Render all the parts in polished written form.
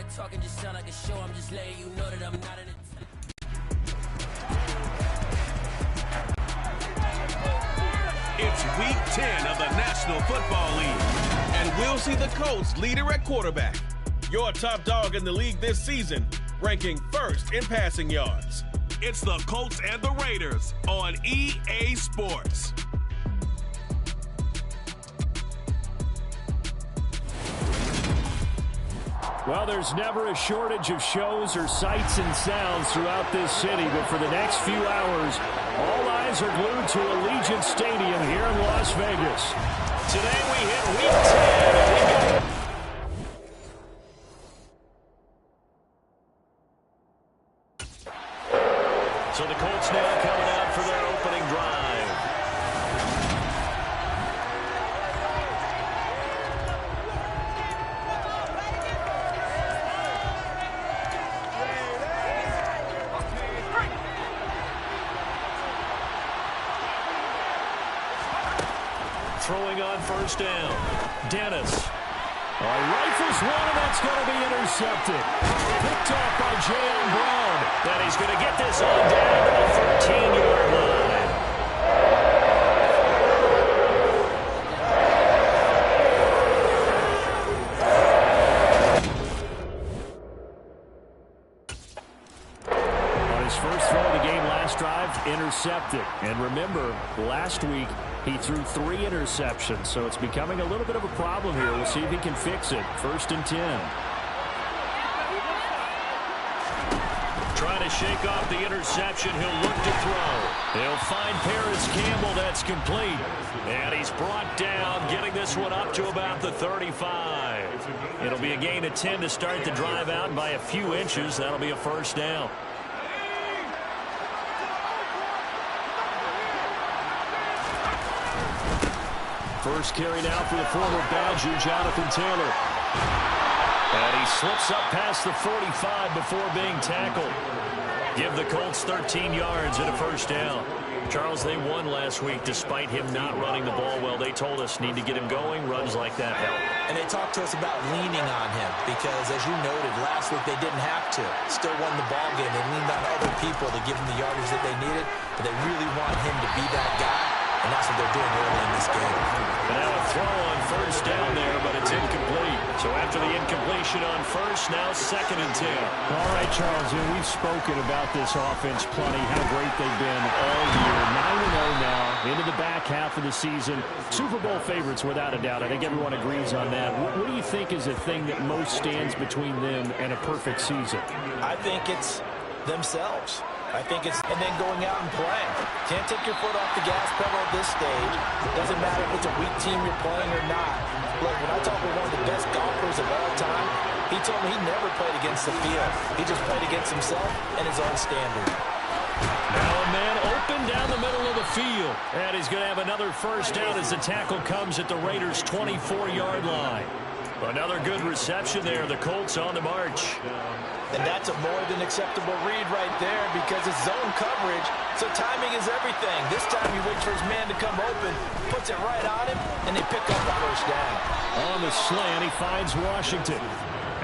that talking just sound like a show. I'm just letting you know that I'm not in it. It's week 10 of the National Football League, and we'll see the Colts leader at quarterback. Your top dog in the league this season, ranking first in passing yards. It's the Colts and the Raiders on EA Sports. Well, there's never a shortage of shows or sights and sounds throughout this city, but for the next few hours, all eyes are glued to Allegiant Stadium here in Las Vegas. Today we hit week 10. So the Colts now coming out for their opening drive. Throwing on first down. Dennis. Rifles one, and that's going to be intercepted. Picked off by J.M. Brown. And he's going to get this on down to the 13-yard line. On his first throw of the game last drive, intercepted. And remember, last week, he threw 3 interceptions, so it's becoming a little bit of a problem here. We'll see if he can fix it. 1st and 10. Trying to shake off the interception. He'll look to throw. He'll find Paris Campbell. That's complete. And he's brought down, getting this one up to about the 35. It'll be a gain of 10 to start the drive out, and by a few inches, that'll be a first down. First carry now for the former Badger, Jonathan Taylor. And he slips up past the 45 before being tackled. Give the Colts 13 yards and a first down. Charles, they won last week despite him not running the ball well. They told us need to get him going. Runs like that help. And they talked to us about leaning on him because, as you noted, last week they didn't have to. Still won the ball game. They leaned on other people to give them the yardage that they needed, but they really want him to be that guy. And that's what they're doing early in this game. And now a throw on first down there, but it's incomplete. So after the incompletion on first, now 2nd and 10. All right, Charles, we've spoken about this offense plenty, how great they've been all year. 9-0 now, into the back half of the season. Super Bowl favorites, without a doubt. I think everyone agrees on that. What do you think is the thing that most stands between them and a perfect season? I think it's themselves. I think it's, and then going out and playing. Can't take your foot off the gas pedal at this stage. Doesn't matter if it's a weak team you're playing or not. Look, when I talk with one of the best golfers of all time, he told me he never played against the field. He just played against himself and his own standard. Now a man open down the middle of the field. And he's going to have another first down as the tackle comes at the Raiders' 24-yard line. Another good reception there. The Colts on the march. And that's a more than acceptable read right there because it's zone coverage, so timing is everything. This time he waits for his man to come open, puts it right on him, and they pick up the first down. On the slant, he finds Washington.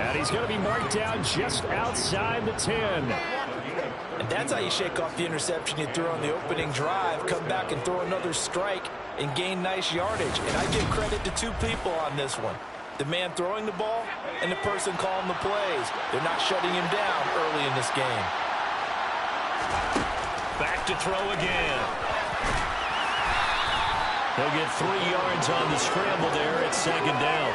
And he's going to be marked down just outside the 10. And that's how you shake off the interception you threw on the opening drive, come back and throw another strike and gain nice yardage. And I give credit to 2 people on this one. The man throwing the ball and the person calling the plays. They're not shutting him down early in this game. Back to throw again. He'll get 3 yards on the scramble there at 2nd down.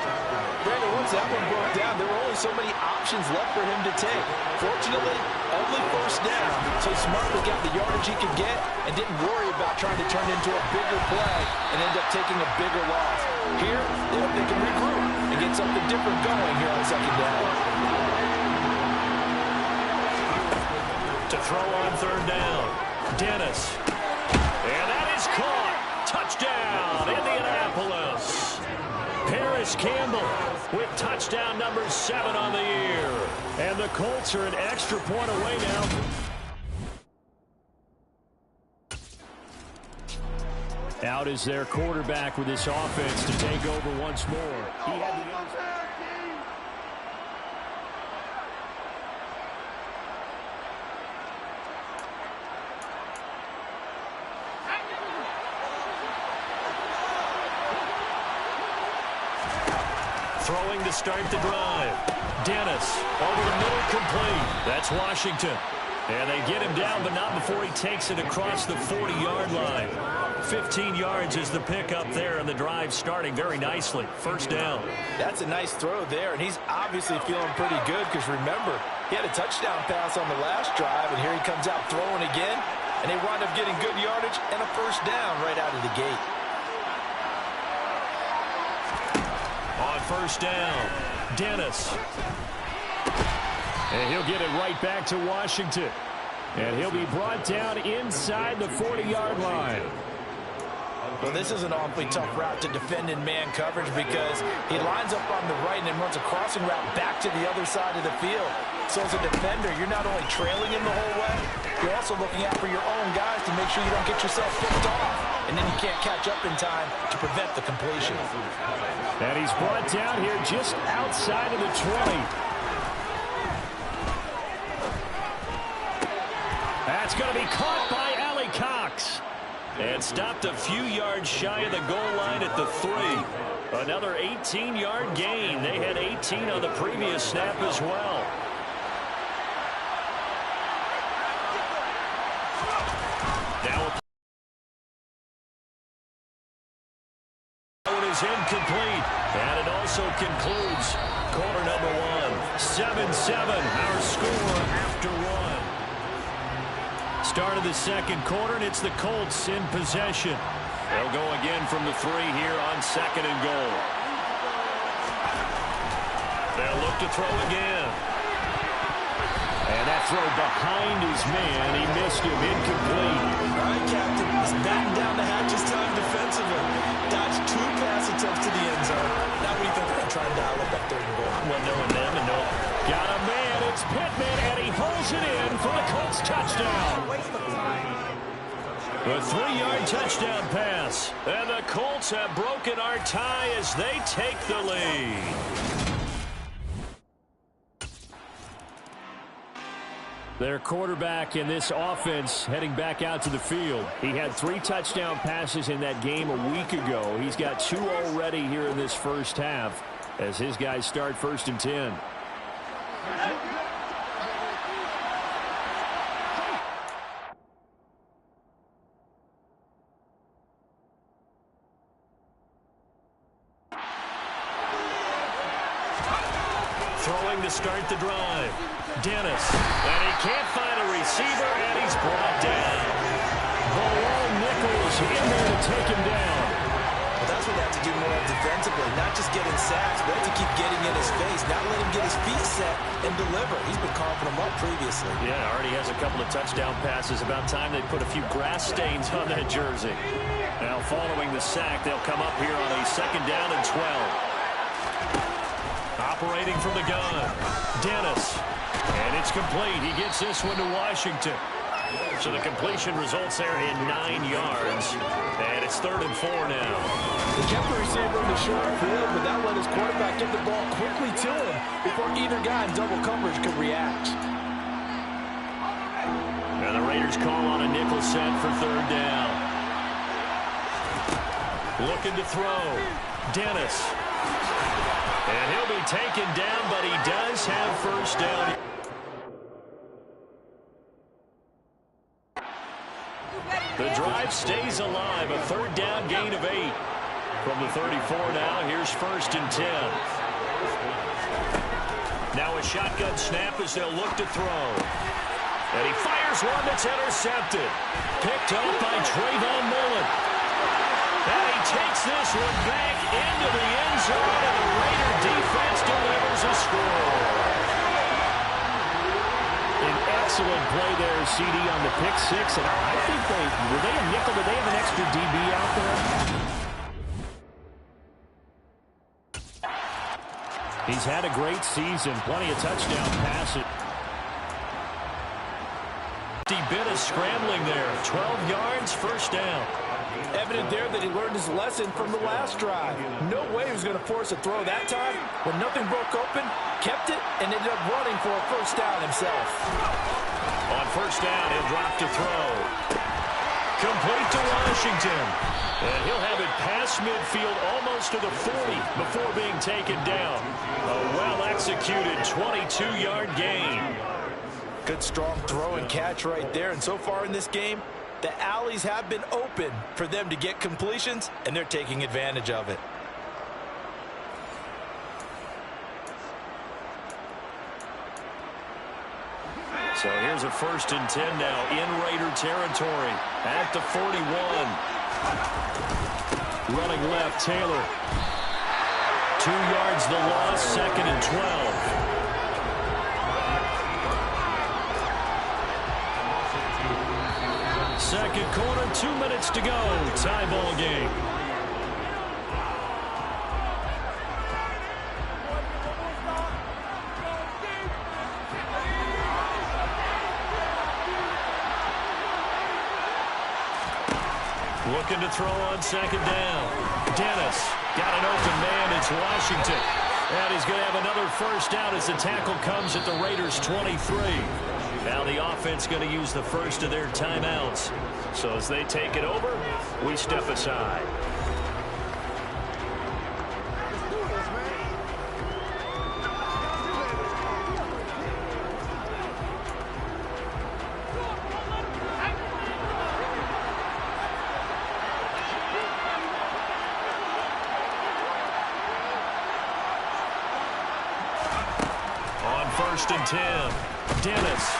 Brandon, once that one broke down, there were only so many options left for him to take. Fortunately, only first down, so he smartly got the yardage he could get and didn't worry about trying to turn it into a bigger play and end up taking a bigger loss. Here, they hope they can regroup and get something different going here on 2nd down. To throw on 3rd down, Dennis. And that is caught. Touchdown, Indianapolis. Paris Campbell with touchdown number 7 on the year. And the Colts are an extra point away now. Out is their quarterback with this offense to take over once more. He had the throwing to start the drive. Dennis over the middle, complete. That's Washington. And they get him down, but not before he takes it across the 40-yard line. 15 yards is the pickup there, and the drive starting very nicely. First down. That's a nice throw there, and he's obviously feeling pretty good because, remember, he had a touchdown pass on the last drive, and here he comes out throwing again, and they wind up getting good yardage and a first down right out of the gate. On first down, Dennis. And he'll get it right back to Washington. And he'll be brought down inside the 40-yard line. Well, this is an awfully tough route to defend in man coverage because he lines up on the right and then runs a crossing route back to the other side of the field. So as a defender, you're not only trailing him the whole way, you're also looking out for your own guys to make sure you don't get yourself picked off. And then you can't catch up in time to prevent the completion. And he's brought down here just outside of the 20. That's going to be caught by Allie Cox. And stopped a few yards shy of the goal line at the 3. Another 18-yard gain. They had 18 on the previous snap as well. Now it is incomplete. And it also concludes quarter number 1. 7-7, our score after 1. Start of the second quarter, and it's the Colts in possession. They'll go again from the 3 here on second and goal. They'll look to throw again. And that throw behind his man. He missed him. Incomplete. All right, Captain. He's batting down the hatches time defensively. Dodged 2 pass attempts to the end zone. Now what do you think they're going to try and dial up that third and goal? Well, knowing them and no. Got a man. It's Pittman, and he holds it in for the Colts touchdown. A 3-yard touchdown pass. And the Colts have broken our tie as they take the lead. Their quarterback in this offense heading back out to the field. He had 3 touchdown passes in that game a week ago. He's got 2 already here in this first half as his guys start first and 10. Throwing to start the drive. Dennis. And he can't find a receiver, and he's brought down. Below Nichols in there to take him down. Well, that's what they have to do more defensively. Not just getting sacks, but to keep getting in his face. Not let him get his feet set and deliver. He's been carving them up previously. Yeah, already has a couple of touchdown passes. About time they put a few grass stains on that jersey. Now following the sack, they'll come up here on a second down and 12. Operating from the gun, Dennis. And it's complete. He gets this one to Washington. So the completion results there in 9 yards. And it's 3rd and 4 now. They kept the receiver in the short field, but that let his quarterback get the ball quickly to him before either guy in double coverage could react. And the Raiders call on a nickel set for 3rd down. Looking to throw. Dennis. And he'll be taken down, but he does have first down. The drive stays alive. A 3rd down gain of 8. From the 34 now, here's 1st and 10. Now a shotgun snap as they'll look to throw. And he fires one that's intercepted. Picked up by Trayvon Mullen. And he takes this one back into the end zone, and the Raider defense delivers a score. An excellent play there, CD, on the pick 6. And I think were they a nickel? Did they have an extra DB out there? He's had a great season. Plenty of touchdown passes. Bit of scrambling there. 12 yards, first down. Evident there that he learned his lesson from the last drive. No way he was going to force a throw that time. When nothing broke open, kept it, and ended up running for a first down himself. On first down, he'll drop to throw. Complete to Washington. And he'll have it past midfield almost to the 40 before being taken down. A well-executed 22-yard gain. Good strong throw and catch right there. And so far in this game, the alleys have been open for them to get completions, and they're taking advantage of it. So here's a 1st and 10 now in Raider territory at the 41. Running left, Taylor. 2 yards the loss, 2nd and 12. Second quarter, 2 minutes to go. Tie ball game. Looking to throw on 2nd down. Dennis got an open man. It's Washington. And he's going to have another 1st down as the tackle comes at the Raiders' 23. Now the offense going to use the first of their timeouts. So as they take it over, we step aside. On 1st and 10, Dennis.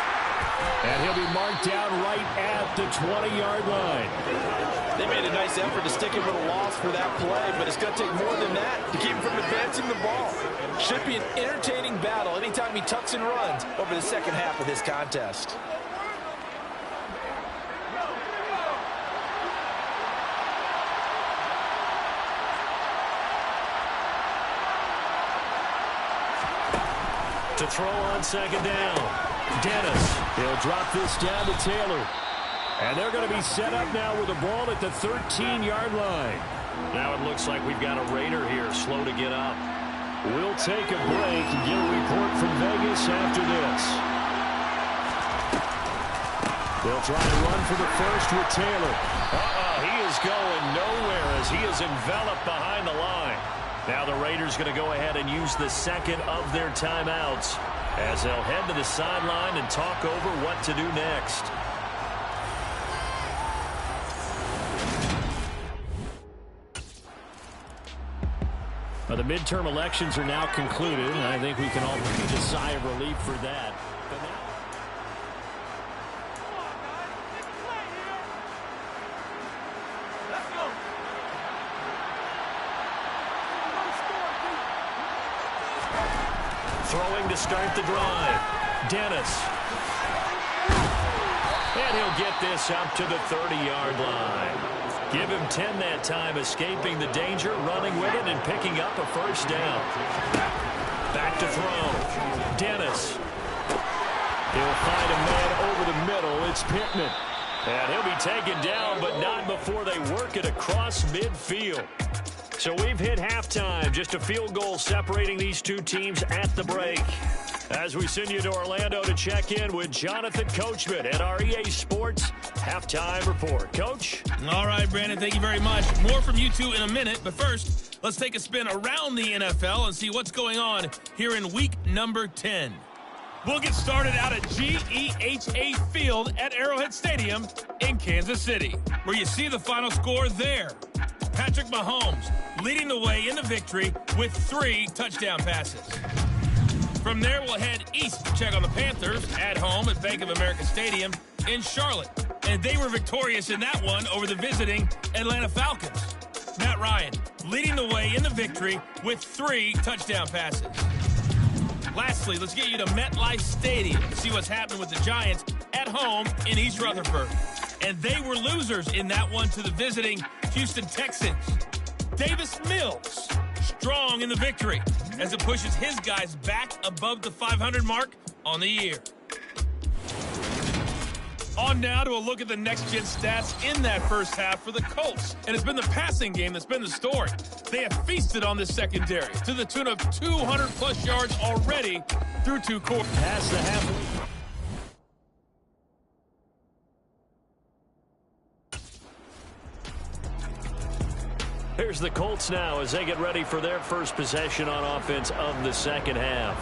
And he'll be marked down right at the 20-yard line. They made a nice effort to stick him with a loss for that play, but it's going to take more than that to keep him from advancing the ball. Should be an entertaining battle anytime he tucks and runs over the second half of this contest. To throw on 2nd down. Dennis. He'll drop this down to Taylor. And they're going to be set up now with the ball at the 13-yard line. Now it looks like we've got a Raider here slow to get up. We'll take a break and get a report from Vegas after this. They'll try to run for the first with Taylor. He is going nowhere as he is enveloped behind the line. Now the Raiders going to go ahead and use the second of their timeouts as they'll head to the sideline and talk over what to do next. Well, the midterm elections are now concluded, and I think we can all breathe a sigh of relief for that. But now throwing to start the drive. Dennis. And he'll get this up to the 30-yard line. Give him 10 that time, escaping the danger, running with it, and picking up a 1st down. Back to throw. Dennis. He'll find a man over the middle. It's Pittman. And he'll be taken down, but not before they work it across midfield. So we've hit halftime. Just a field goal separating these two teams at the break. As we send you to Orlando to check in with Jonathan Coachman at our EA Sports Halftime Report. Coach? All right, Brandon, thank you very much. More from you two in a minute, but first, let's take a spin around the NFL and see what's going on here in week number 10. We'll get started out at GEHA Field at Arrowhead Stadium in Kansas City, where you see the final score there. Patrick Mahomes leading the way in the victory with 3 touchdown passes. From there, we'll head east to check on the Panthers at home at Bank of America Stadium in Charlotte. And they were victorious in that one over the visiting Atlanta Falcons. Matt Ryan leading the way in the victory with 3 touchdown passes. Lastly, let's get you to MetLife Stadium to see what's happening with the Giants at home in East Rutherford. And they were losers in that one to the visiting Houston Texans. Davis Mills strong in the victory as it pushes his guys back above the 500 mark on the year. On now to a look at the next-gen stats in that first half for the Colts. And it's been the passing game that's been the story. They have feasted on this secondary to the tune of 200-plus yards already through 2 quarters. Past the halfway. Here's the Colts now as they get ready for their first possession on offense of the second half.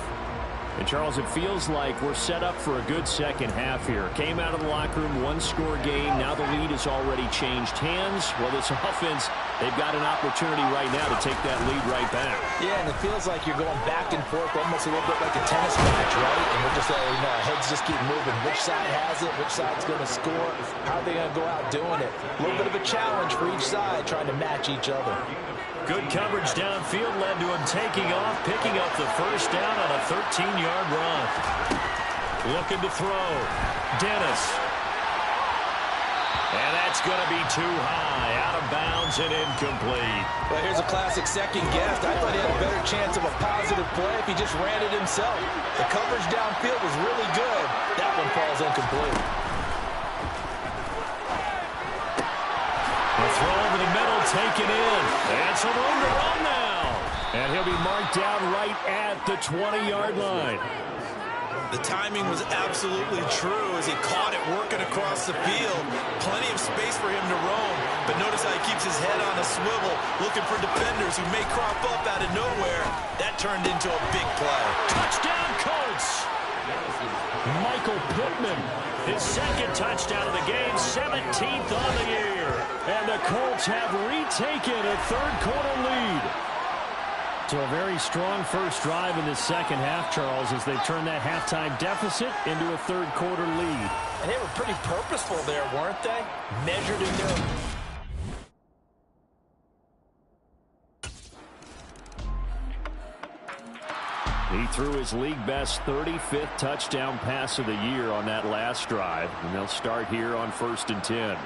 And, Charles, it feels like we're set up for a good second half here. Came out of the locker room, one-score game. Now the lead has already changed hands. Well, this offense, they've got an opportunity right now to take that lead right back. Yeah, and it feels like you're going back and forth almost a little bit like a tennis match, right? And we're just, heads just keep moving. Which side has it? Which side's going to score? How are they going to go out doing it? A little bit of a challenge for each side trying to match each other. Good coverage downfield led to him taking off, picking up the first down on a 13-yard run. Looking to throw. Dennis. And that's going to be too high. Out of bounds and incomplete. Well, here's a classic second guess. I thought he had a better chance of a positive play if he just ran it himself. The coverage downfield was really good. That one falls incomplete. The throw over the middle, taken in. And some room to run now. And he'll be marked down right at the 20-yard line. The timing was absolutely true as he caught it working across the field. Plenty of space for him to roam. But notice how he keeps his head on a swivel, looking for defenders who may crop up out of nowhere. That turned into a big play. Touchdown, Colts! Michael Pittman, his second touchdown of the game, 17th on the year. And the Colts have retaken a third-quarter lead. So a very strong first drive in the second half, Charles, as they turn that halftime deficit into a third-quarter lead. And they were pretty purposeful there, weren't they? Measured in their... He threw his league-best 35th touchdown pass of the year on that last drive, and they'll start here on 1st and 10.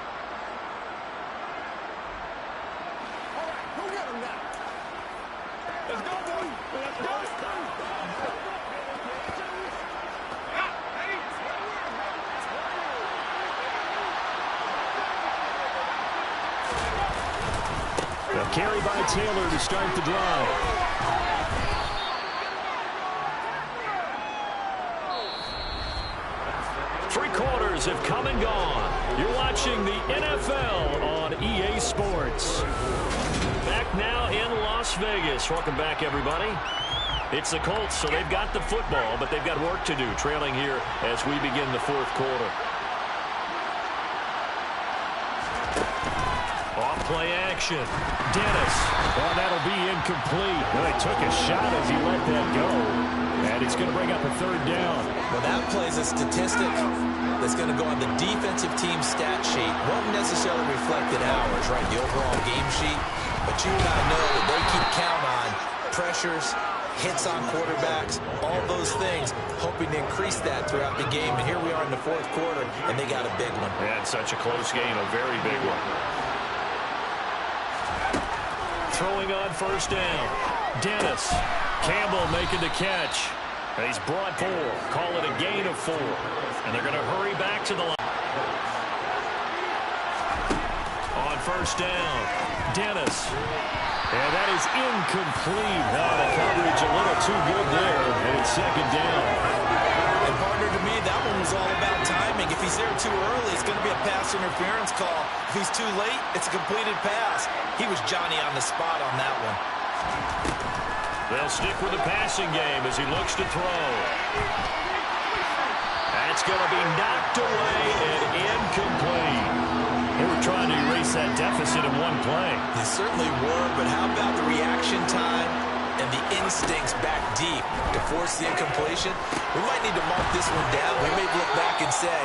A carry by Taylor to start the drive. Three quarters have come and gone. You're watching the NFL on EA Sports. Back now in Las Vegas. Welcome back, everybody. It's the Colts, so they've got the football, but they've got work to do, trailing here as we begin the fourth quarter. Off-play action. Dennis. Oh, that'll be incomplete. Well, he took a shot as he let that go. And it's going to bring up a third down. Well, that plays a statistic that's going to go on the defensive team stat sheet. Won't necessarily reflect in ours, right, the overall game sheet. But you and I know that they keep count on pressures, hits on quarterbacks, all those things, hoping to increase that throughout the game. And here we are in the fourth quarter, and they got a big one. Yeah, it's such a close game, a very big one. Throwing on first down. Dennis. Campbell making the catch. He's brought 4. Call it a gain of 4. And they're going to hurry back to the line. On first down, Dennis. And that is incomplete. The coverage a little too good there. And it's second down. And partner, to me, that one was all about timing. If he's there too early, it's going to be a pass interference call. If he's too late, it's a completed pass. He was Johnny on the spot on that one. They'll stick with the passing game as he looks to throw. That's going to be knocked away and incomplete. They were trying to erase that deficit in one play. They certainly were, but how about the reaction time and the instincts back deep to force the incompletion? We might need to mark this one down. We may look back and say,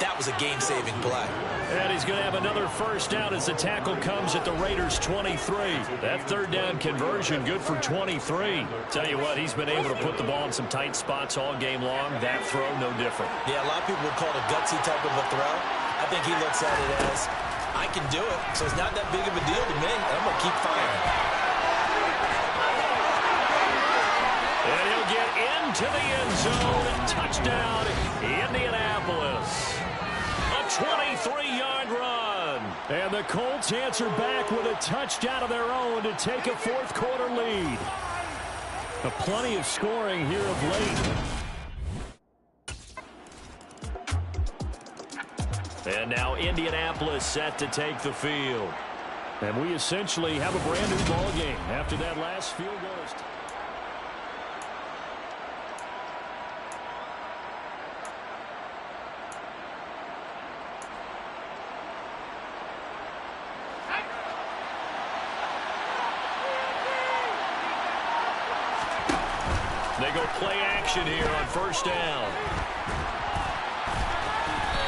that was a game-saving play. And he's going to have another first down as the tackle comes at the Raiders' 23. That third down conversion good for 23. Tell you what, he's been able to put the ball in some tight spots all game long. That throw, no different. Yeah, a lot of people would call it a gutsy type of a throw. I think he looks at it as, I can do it, so it's not that big of a deal to me. I'm going to keep firing. And he'll get into the end zone. Touchdown, Indianapolis. A 23-yard run. And the Colts answer back with a touchdown of their own to take a fourth-quarter lead. Plenty of scoring here of late. And now Indianapolis set to take the field. And we essentially have a brand new ball game after that last field goal. They go play action here on first down.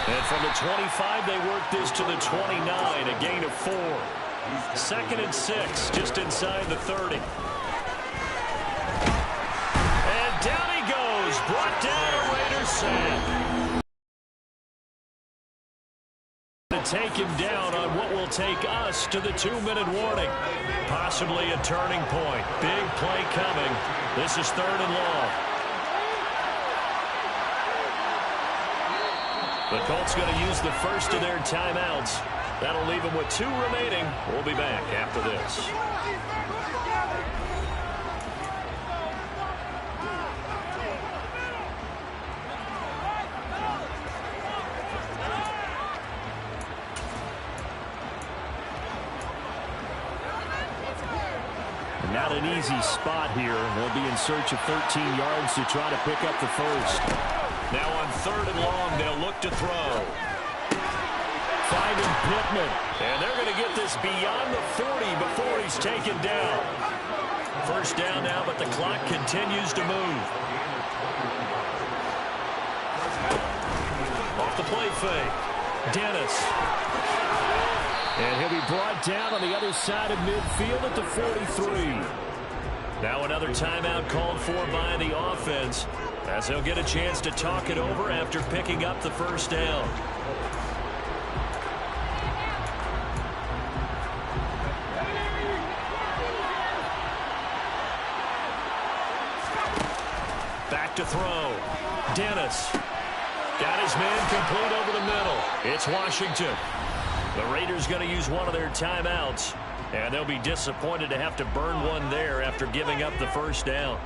And from the 25, they work this to the 29, a gain of 4. 2nd and 6, just inside the 30. And down he goes, brought down a Raiders sack. To take him down on what will take us to the 2-minute warning. Possibly a turning point. Big play coming. This is 3rd and long. The Colts going to use the first of their timeouts. That'll leave them with 2 remaining. We'll be back after this. Not an easy spot here. They'll be in search of 13 yards to try to pick up the first. Now on 3rd and long, they'll look to throw. Finding Pittman. And they're going to get this beyond the 40 before he's taken down. First down now, but the clock continues to move. Off the play fake. Dennis. And he'll be brought down on the other side of midfield at the 43. Now another timeout called for by the offense, as they'll get a chance to talk it over after picking up the first down. Back to throw. Dennis. Got his man complete over the middle. It's Washington. The Raiders going to use one of their timeouts, and they'll be disappointed to have to burn one there after giving up the first down.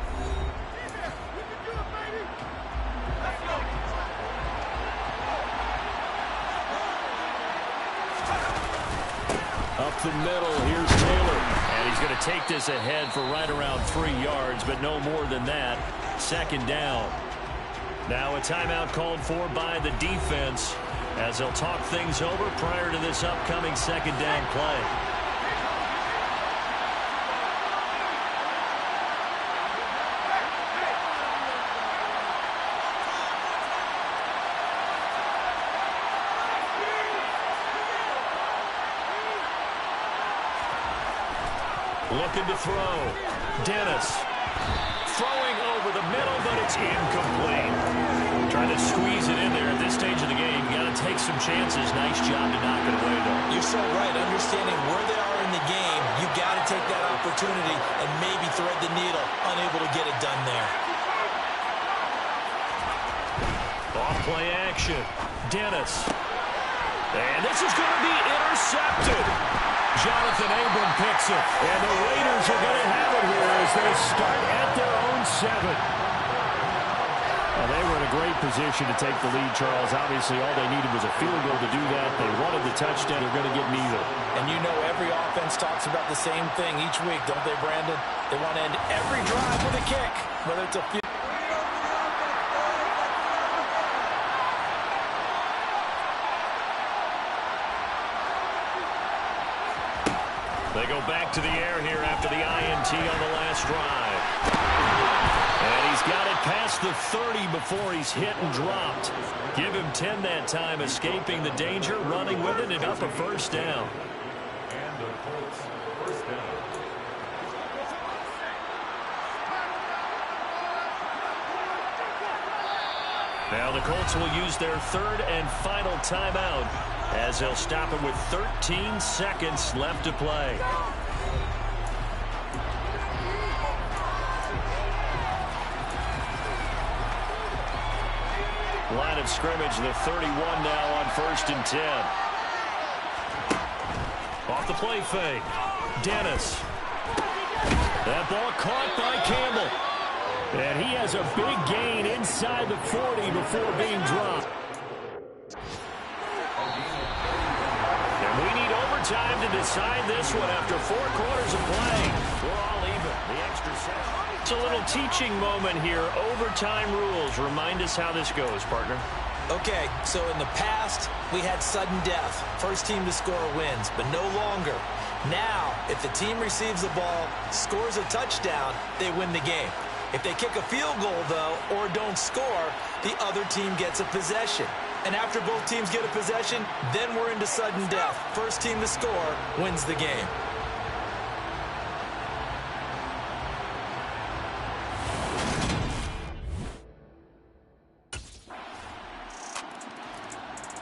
Up the middle, here's Taylor. And he's going to take this ahead for right around 3 yards, but no more than that. 2nd down. Now a timeout called for by the defense, as they'll talk things over prior to this upcoming 2nd down play. Looking to throw. Dennis. Throwing over the middle, but it's incomplete. Trying to squeeze it in there at this stage of the game. You got to take some chances. Nice job to knock it away, though. You're so right. Understanding where they are in the game, you got to take that opportunity and maybe thread the needle. Unable to get it done there. Off play action. Dennis. And this is going to be intercepted. Jonathan Abram picks it. And the Raiders are going to have it here as they start at their own 7. Well, they were in a great position to take the lead, Charles. Obviously, all they needed was a field goal to do that. They wanted the touchdown. They're going to get neither. And you know every offense talks about the same thing each week, don't they, Brandon? They want to end every drive with a kick, whether it's a field. They go back to the air here after the INT on the last drive. And he's got it past the 30 before he's hit and dropped. Give him 10 that time, escaping the danger, running with it, and up a first down. Now the Colts will use their 3rd and final timeout, as they'll stop it with 13 seconds left to play. Line of scrimmage, the 31 now on 1st and 10. Off the play fake. Dennis. That ball caught by Campbell. And he has a big gain inside the 40 before being dropped. And we need overtime. Overtime to decide this one after 4 quarters of play. We're all even. The extra set. It's a little teaching moment here. Overtime rules. Remind us how this goes, partner. Okay, so in the past, we had sudden death. First team to score wins, but no longer. Now, if the team receives the ball, scores a touchdown, they win the game. If they kick a field goal, though, or don't score, the other team gets a possession. And after both teams get a possession, then we're into sudden death. First team to score wins the game.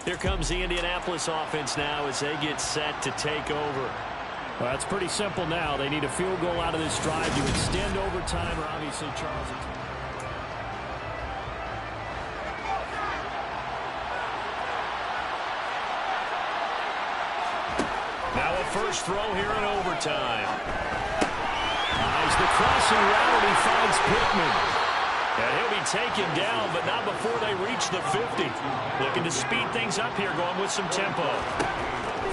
Here comes the Indianapolis offense now as they get set to take over. Well, it's pretty simple now. They need a field goal out of this drive to extend overtime, or obviously Charles. Now a first throw here in overtime. As the crossing route, he finds Pittman. And he'll be taken down, but not before they reach the 50. Looking to speed things up here, going with some tempo.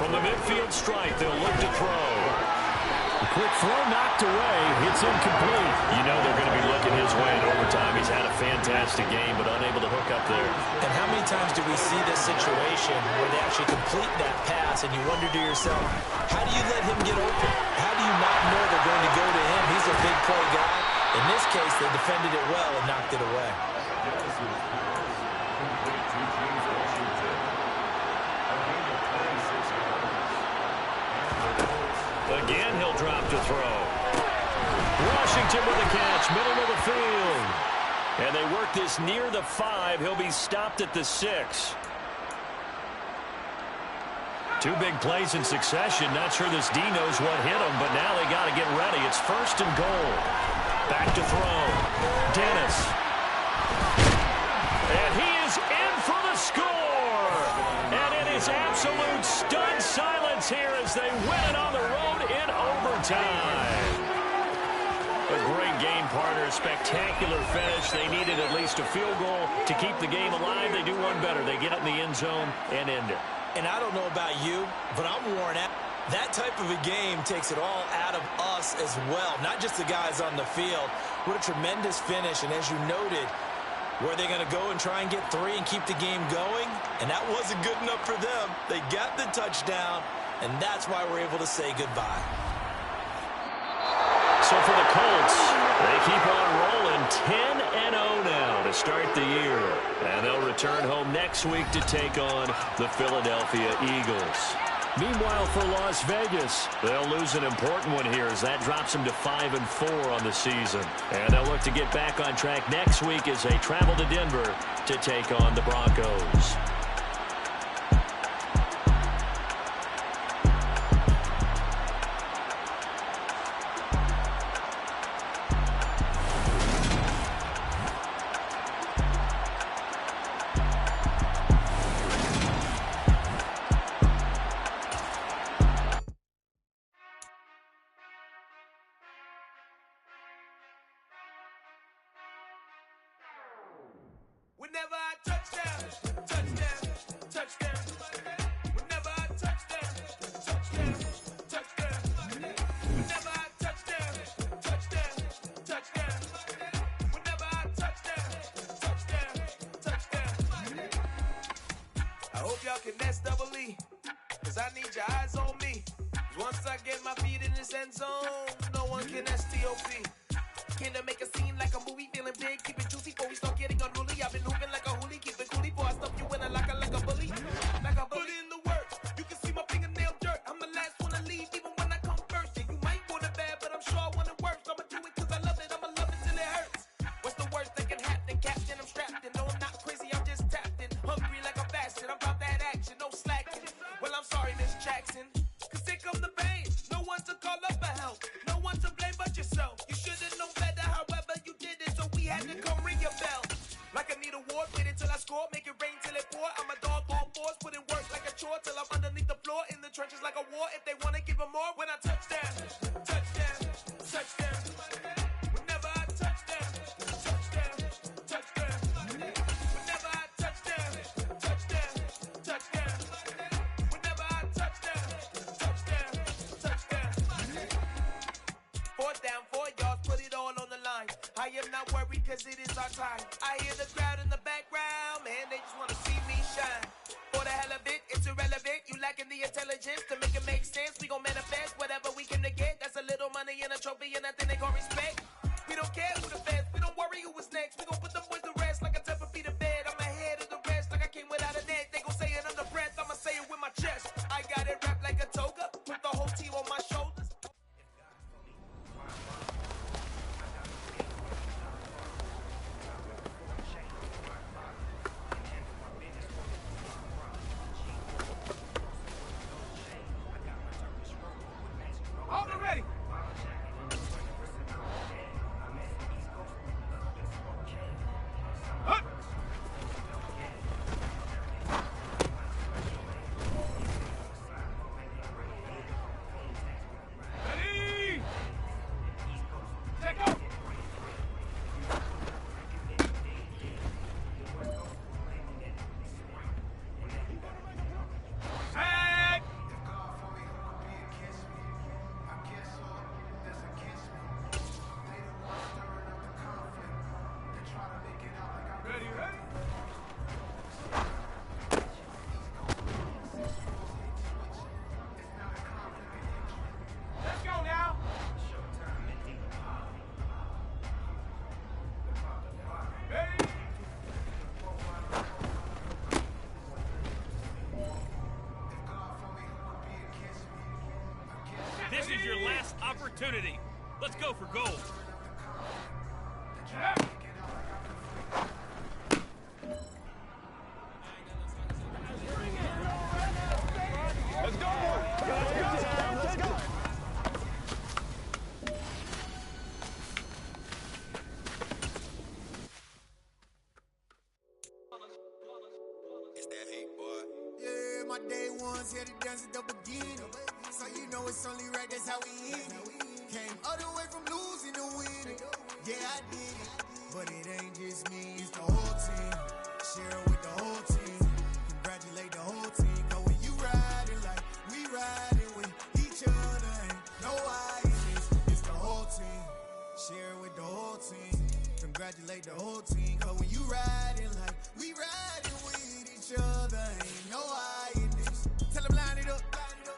From the midfield stripe, they'll look to throw. A quick throw knocked away. It's incomplete. You know they're going to be looking his way in overtime. He's had a fantastic game, but unable to hook up there. And how many times do we see this situation where they actually complete that pass, and you wonder to yourself, how do you let him get open? How do you not know they're going to go to him? He's a big play guy. In this case, they defended it well and knocked it away. Again, he'll drop to throw. Washington with a catch, middle of the field. And they work this near the 5. He'll be stopped at the 6. 2 big plays in succession. Not sure this D knows what hit him, but now they got to get ready. It's 1st and goal. Back to throw. Dennis. And he is in for the score. And it is absolute stunned silence here as they win it on the road in overtime. A great game, partner. A spectacular finish. They needed at least a field goal to keep the game alive. They do one better. They get it in the end zone and end it. And I don't know about you, but I'm worn out. That type of a game takes it all out of us as well, not just the guys on the field. What a tremendous finish, and as you noted, were they going to go and try and get 3 and keep the game going? And that wasn't good enough for them. They got the touchdown, and that's why we're able to say goodbye. So for the Colts, they keep on rolling 10-0 now to start the year. And they'll return home next week to take on the Philadelphia Eagles. Meanwhile, for Las Vegas, they'll lose an important one here as that drops them to 5-4 on the season. And they'll look to get back on track next week as they travel to Denver to take on the Broncos. Whenever I touchdown, touchdown, touchdown. Whenever I touchdown, touchdown, touchdown. Whenever I touchdown, touchdown, touchdown. Whenever I touchdown, touchdown, touchdown. I hope y'all can S-double-E, cause I need your eyes on me. Once I get my feet in this end zone, no one can S-T-O-P. Can I make a scene like a movie, feeling big, keep it juicy before we start getting unruly. I've been hooping like a hoolie, keep it coolie before I stuff you in a locker like a bully. Like a bully. Put in the work, you can see my fingernail dirt. I'm the last one to leave, even when I come first. Yeah, you might want it bad, but I'm sure I want it worse. I'ma do it cause I love it, I'ma love it till it hurts. What's the worst that can happen? Captain, I'm strapped in. No, I'm not crazy, I'm just tapped in. Hungry like a bastard, I'm about that action, no slacking. Well, I'm sorry, Miss Jackson, cause here come the pain. No one to call up for help, no one to blame but yourself. You should've known better, however you did it, so we had to come ring your bell. Like I need a award, wait until I score, make it rain till it pour. I'm a dog on fours, put in work like a chore till I'm underneath the floor, in the trenches like a war. If they wanna give them more, when I touchdown, touchdown, touchdown. Whenever I touchdown, touchdown, touchdown. Whenever I touchdown, touchdown, touchdown. Whenever I touchdown, touchdown, touchdown. cause it is our time. I hear the crowd in the background, man, they just wanna see me shine. For the hell of it, it's irrelevant. You lacking the intelligence to make it make sense. We gon' manifest whatever we came to get. That's a little money and a trophy and nothing they gon' respect. We don't care who the best, we don't worry who was next. We gon' put them boys to rest like a temper feet of bed. I'm ahead of the rest like I came without a net. They gon' say it under breath, I'ma say it with my chest. I got it wrapped like a toga, put the whole team on my shoulders. Hold it ready. Up. Ready. Check out. Set. Ready, ready? Let's go now. Ready? This is your last opportunity. Let's go for gold. Check. Let's go. Let's go. It's that heat, boy. Yeah, my day ones here to dance at the beginning. So you know it's only right, that's how we end it. Came all the way from losing to winning. Yeah, I did it. But it ain't just me, it's the whole team. Share it with the whole team. Congratulate the whole team. Cause when you riding like we riding with each other, ain't no I in this. It's the whole team. Share it with the whole team. Congratulate the whole team. Cause when you riding like we riding with each other, ain't no I in this. Tell them line it up.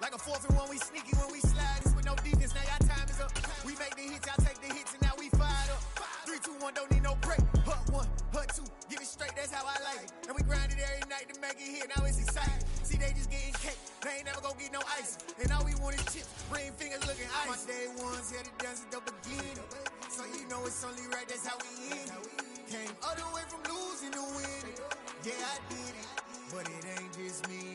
Like a 4th and 1, we sneaky when we slide. This with no defense, now y'all time is up. We make the hits, y'all take the hits, and now we fired up. 3, 2, 1, don't need no break. Hut 1, hut 2, give it straight, that's how I like it. And we grind it every night to make it hit, now it's exciting. See, they just getting cake, they ain't never gonna get no ice. And all we want is chips, ring fingers looking ice. My day ones here to dance at the beginning. So you know it's only right, that's how we end it. Came all the way from losing to winning. Yeah, I did it, but it ain't just me.